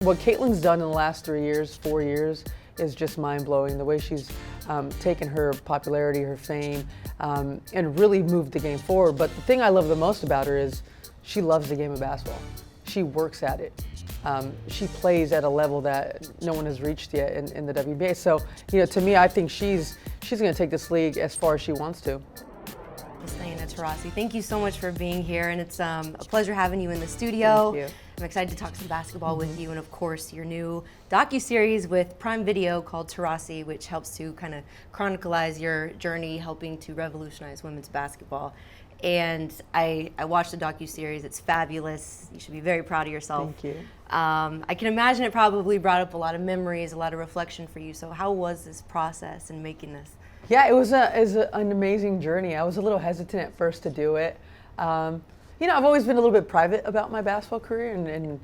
What Caitlyn's done in the last 3 years, 4 years, is just mind-blowing. The way she's taken her popularity, her fame, and really moved the game forward. But the thing I love the most about her is she loves the game of basketball. She works at it. She plays at a level that no one has reached yet in the WNBA. So, to me, I think she's going to take this league as far as she wants to. Taurasi, thank you so much for being here, and it's a pleasure having you in the studio. Thank you. I'm excited to talk some basketball with you, and of course your new docu-series with Prime Video called Taurasi, which helps to kind of chronicleize your journey helping to revolutionize women's basketball. And I watched the docu-series. It's fabulous. You should be very proud of yourself. Thank you. I can imagine it probably brought up a lot of memories, a lot of reflection for you. So how was this process in making this? Yeah, it was an amazing journey. I was a little hesitant at first to do it. I've always been a little bit private about my basketball career, and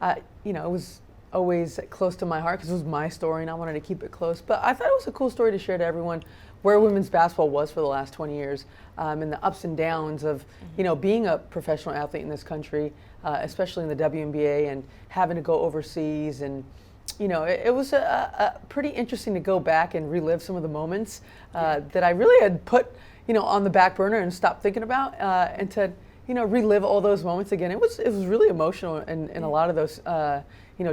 it was always close to my heart because it was my story and I wanted to keep it close. But I thought it was a cool story to share to everyone where women's basketball was for the last 20 years and the ups and downs of, being a professional athlete in this country, especially in the WNBA, and having to go overseas. And it was a pretty interesting to go back and relive some of the moments that I really had put, on the back burner and stopped thinking about, and to, relive all those moments again. It was really emotional in a lot of those,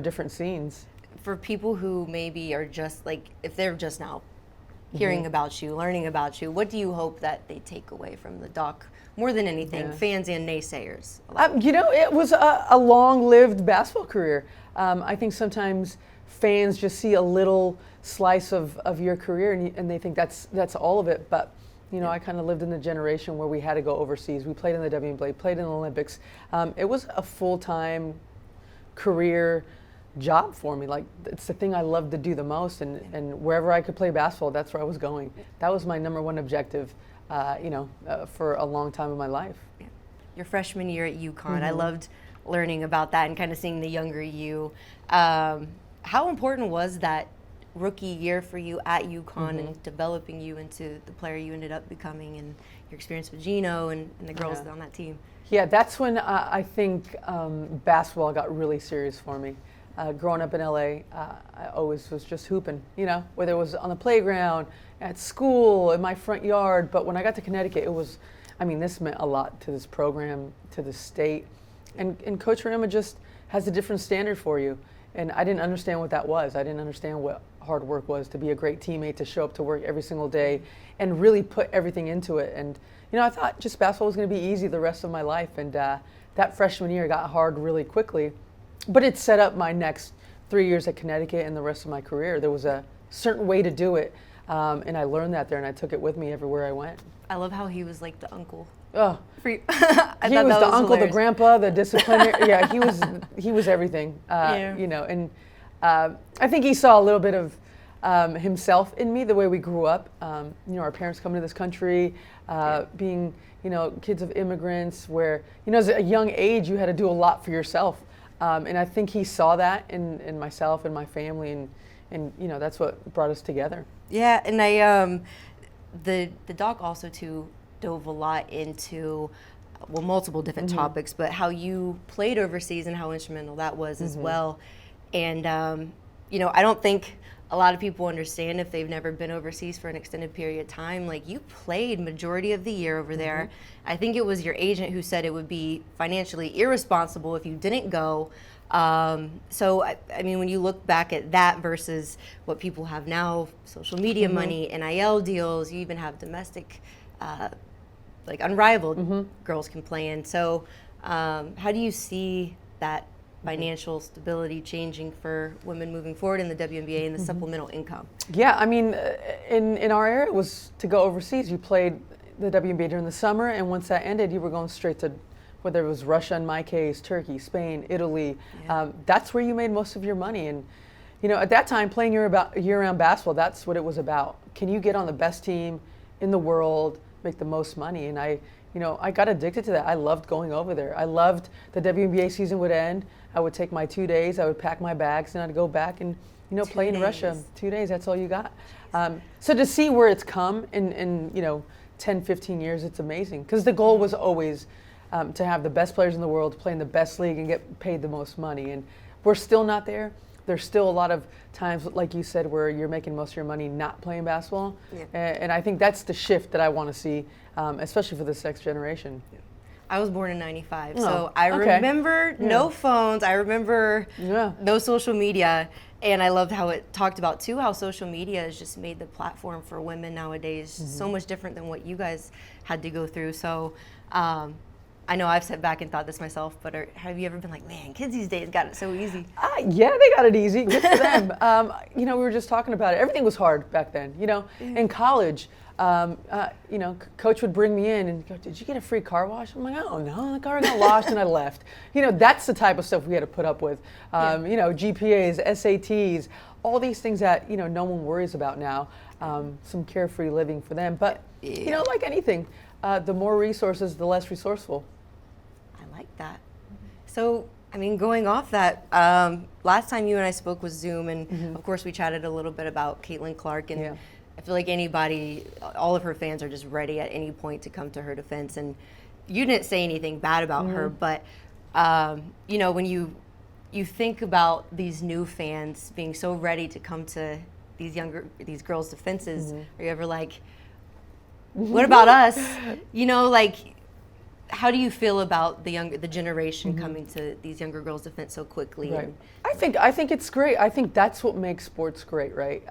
different scenes. For people who maybe are just like, if they're just now hearing about you, learning about you, what do you hope that they take away from the doc more than anything, fans and naysayers? It was a long-lived basketball career. I think sometimes fans just see a little slice of your career and they think that's all of it. But I kind of lived in the generation where we had to go overseas. We played in the WNBA, played in the Olympics. It was a full-time career job for me. Like, it's the thing I loved to do the most, and wherever I could play basketball, that's where I was going. That was my number one objective, for a long time in my life. Yeah. Your freshman year at Yukon, I loved learning about that and kind of seeing the younger you. How important was that rookie year for you at Yukon and developing you into the player you ended up becoming, and your experience with Gino and the girls on that team? Yeah, that's when I think basketball got really serious for me. Growing up in LA, I always was just hooping, whether it was on the playground, at school, in my front yard. But when I got to Connecticut, this meant a lot to this program, to the state. And Coach Rima just has a different standard for you. And I didn't understand what that was. I didn't understand what hard work was, to be a great teammate, to show up to work every single day and really put everything into it. And, I thought just basketball was going to be easy the rest of my life. And that freshman year got hard really quickly. But it set up my next 3 years at Connecticut and the rest of my career. There was a certain way to do it. And I learned that there, and I took it with me everywhere I went. I love how he was like the uncle. Oh, for you. He was the uncle, hilarious. the grandpa, the disciplinarian. Yeah, he was everything. And I think he saw a little bit of himself in me, the way we grew up. Our parents coming to this country, being kids of immigrants, where as a young age you had to do a lot for yourself. And I think he saw that in myself and my family, and that's what brought us together. Yeah, and I the doc also too dove a lot into multiple different topics, but how you played overseas and how instrumental that was as well. And I don't think a lot of people understand if they've never been overseas for an extended period of time. Like, you played majority of the year over there. I think it was your agent who said it would be financially irresponsible if you didn't go. So when you look back at that versus what people have now, social media money, NIL deals, you even have domestic, like Unrivaled girls can play in. So how do you see that financial stability changing for women moving forward in the WNBA and the supplemental income? Yeah, in our era, it was to go overseas. You played the WNBA during the summer, and once that ended, you were going straight to, whether it was Russia in my case, Turkey, Spain, Italy. That's where you made most of your money. And at that time, playing year-round basketball, that's what it was about. Can you get on the best team in the world, make the most money? And I got addicted to that. I loved going over there. I loved the WNBA season would end. I would take my 2 days. I would pack my bags, and I'd go back and play in Russia. 2 days. That's all you got. So to see where it's come in 10, 15 years, it's amazing. Because the goal was always to have the best players in the world, play in the best league, and get paid the most money. And we're still not there. There's still a lot of times, like you said, where you're making most of your money not playing basketball. Yeah. And I think that's the shift that I want to see, especially for this next generation. I was born in 95, Oh, so I okay. remember no phones. I remember Yeah. no social media. And I loved how it talked about, too, how social media has just made the platform for women nowadays so much different than what you guys had to go through. So I know I've sat back and thought this myself, but have you ever been like, man, kids these days got it so easy? Yeah, they got it easy. Good for them. We were just talking about it. Everything was hard back then. In college, coach would bring me in and go, "Did you get a free car wash?" I'm like, "Oh no, the car got washed," and I left. That's the type of stuff we had to put up with. GPAs, SATs, all these things that no one worries about now. Some carefree living for them. But like anything, the more resources, the less resourceful. I like that. So, going off that, last time you and I spoke was Zoom, and of course we chatted a little bit about Caitlyn Clark, and I feel like all of her fans are just ready at any point to come to her defense. And you didn't say anything bad about her, but when you think about these new fans being so ready to come to these girls' defenses, are you ever like, what about us? How do you feel about the generation coming to these younger girls' defense so quickly? Right. I think it's great. I think that's what makes sports great, right?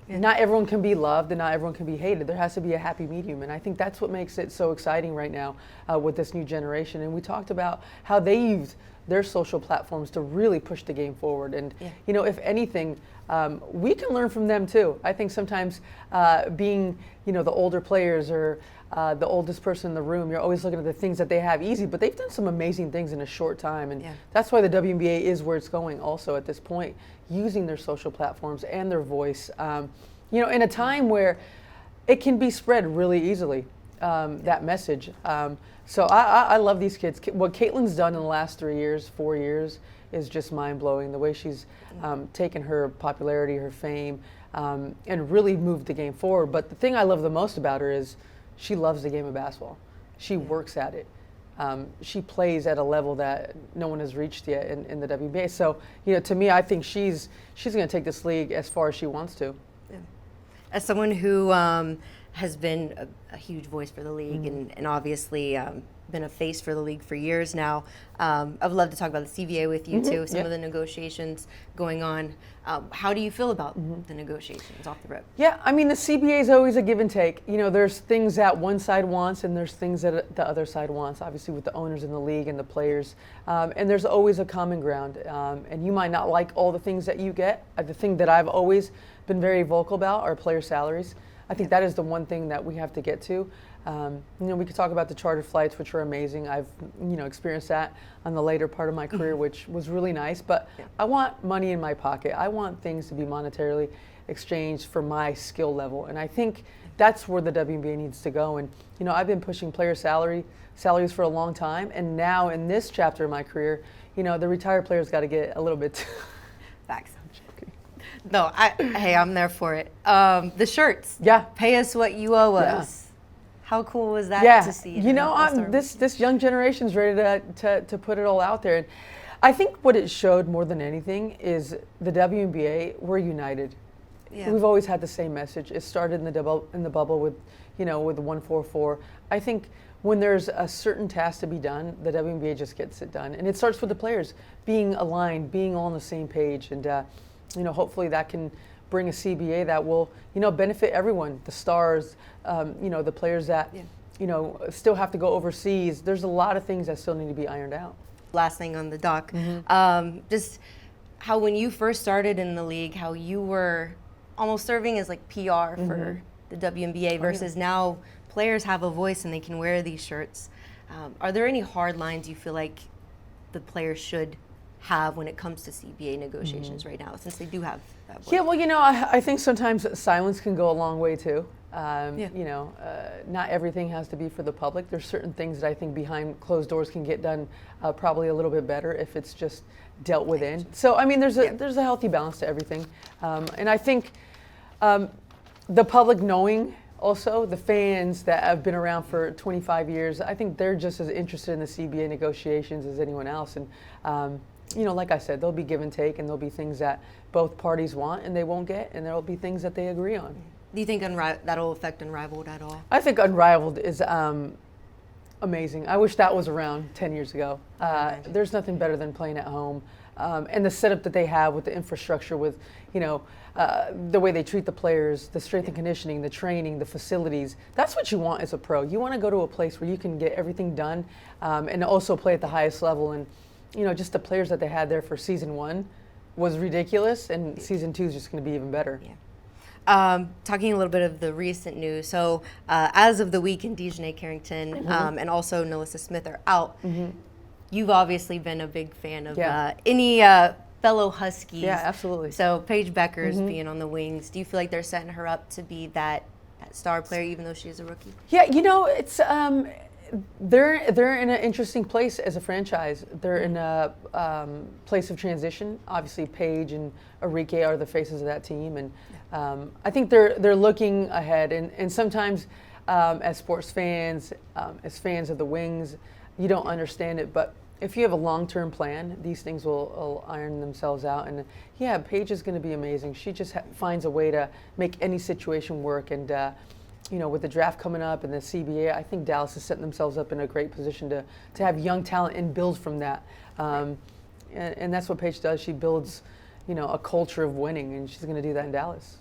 Not everyone can be loved and not everyone can be hated. There has to be a happy medium, and I think that's what makes it so exciting right now with this new generation. And we talked about how they used their social platforms to really push the game forward. And if anything, we can learn from them too. I think sometimes being the older players or the oldest person in the room, you're always looking at the things that they have easy, but they've done some amazing things in a short time. And that's why the WNBA is where it's going also at this point, using their social platforms and their voice, in a time where it can be spread really easily, that message. So I love these kids. What Caitlyn's done in the last 4 years, is just mind-blowing. The way she's taken her popularity, her fame, and really moved the game forward. But the thing I love the most about her is she loves the game of basketball. She works at it. She plays at a level that no one has reached yet in the WNBA. So, to me, I think she's going to take this league as far as she wants to. Yeah. As someone who has been a huge voice for the league and obviously been a face for the league for years now, I would love to talk about the CBA with you too, some of the negotiations going on. How do you feel about the negotiations off the rip? Yeah, the CBA is always a give and take. There's things that one side wants and there's things that the other side wants, obviously with the owners in the league and the players. And there's always a common ground. And you might not like all the things that you get. The thing that I've always been very vocal about are player salaries. I think that is the one thing that we have to get to. We could talk about the charter flights, which are amazing. I've, experienced that on the later part of my career, which was really nice. But I want money in my pocket. I want things to be monetarily exchanged for my skill level. And I think that's where the WNBA needs to go. And, I've been pushing player salaries for a long time. And now in this chapter of my career, the retired players got to get a little bit. Facts. No, hey, I'm there for it. The shirts. Yeah. Pay us what you owe us. How cool was that to see? This young generation's ready to put it all out there. And I think what it showed more than anything is the WNBA, we're united. Yeah. We've always had the same message. It started in the bubble with, with 144. I think when there's a certain task to be done, the WNBA just gets it done. And it starts with the players being aligned, being all on the same page. And, hopefully that can bring a CBA that will, benefit everyone, the stars, the players that, still have to go overseas. There's a lot of things that still need to be ironed out. Last thing on the dock, just how when you first started in the league, how you were almost serving as like PR for the WNBA versus now players have a voice and they can wear these shirts. Are there any hard lines you feel like the players should have when it comes to CBA negotiations right now, since they do have that voice? Yeah, well, I think sometimes silence can go a long way too. Not everything has to be for the public. There's certain things that I think behind closed doors can get done probably a little bit better if it's just dealt within. So, there's a healthy balance to everything. And I think the public knowing also, the fans that have been around for 25 years, I think they're just as interested in the CBA negotiations as anyone else. And, like I said, there'll be give and take, and there'll be things that both parties want and they won't get, and there'll be things that they agree on. Do you think that'll affect Unrivaled at all? I think Unrivaled is amazing. I wish that was around 10 years ago. There's nothing better than playing at home. And the setup that they have with the infrastructure, with the way they treat the players, the strength and conditioning, the training, the facilities. That's what you want as a pro. You want to go to a place where you can get everything done, and also play at the highest level. And just the players that they had there for season 1 was ridiculous, and season 2 is just going to be even better. Yeah. Talking a little bit of the recent news. So as of the weekend, Dejanay Carrington and also Nalissa Smith are out. You've obviously been a big fan of any fellow Huskies. Yeah, absolutely. So Paige Beckers being on the wings, do you feel like they're setting her up to be that star player even though she's a rookie? Yeah, it's they're in an interesting place as a franchise. They're in a place of transition. Obviously, Paige and Arike are the faces of that team, and I think they're looking ahead. And sometimes, as sports fans, as fans of the Wings, you don't understand it, but if you have a long-term plan, these things will iron themselves out. And yeah, Paige is going to be amazing. She just finds a way to make any situation work. And with the draft coming up and the CBA, I think Dallas is setting themselves up in a great position to have young talent and build from that. And that's what Paige does. She builds, a culture of winning, and she's going to do that in Dallas.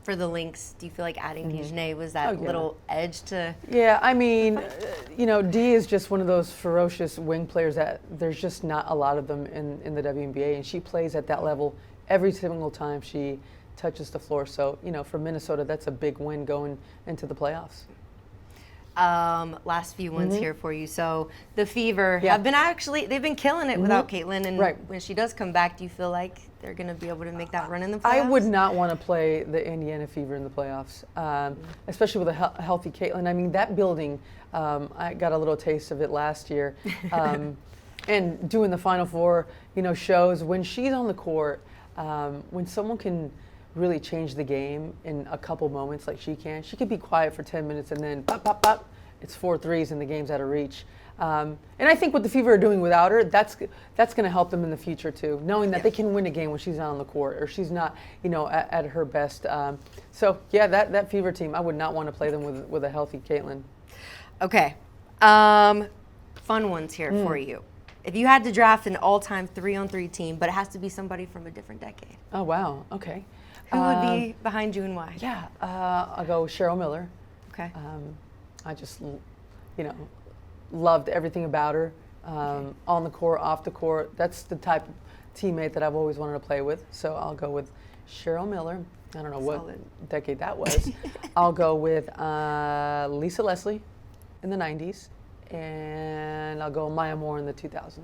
For the Lynx, do you feel like adding Dejanay was that little edge to? Yeah, I mean, Dee is just one of those ferocious wing players that there's just not a lot of them in the WNBA, and she plays at that level every single time she touches the floor. So, for Minnesota, that's a big win going into the playoffs. Last few ones here for you. So the Fever they've been killing it without Caitlyn, and when she does come back, do you feel like they're going to be able to make that run in the playoffs? I would not want to play the Indiana Fever in the playoffs, especially with a healthy Caitlyn. I mean, that building, I got a little taste of it last year, and doing the Final Four, shows when she's on the court, when someone can really change the game in a couple moments like she can. She could be quiet for 10 minutes and then pop, pop, pop. It's 4 threes and the game's out of reach. And I think what the Fever are doing without her, that's going to help them in the future too, knowing that they can win a game when she's not on the court or she's not, at her best. That Fever team, I would not want to play them with a healthy Caitlyn. Okay. Fun ones here for you. If you had to draft an all-time 3-on-3 team, but it has to be somebody from a different decade. Oh, wow. Okay. Who would be behind you and why? Yeah, I'll go with Cheryl Miller. Okay. I just, loved everything about her, on the court, off the court. That's the type of teammate that I've always wanted to play with. So I'll go with Cheryl Miller. I don't know what decade that was. I'll go with Lisa Leslie in the 90s, and I'll go Maya Moore in the 2000s.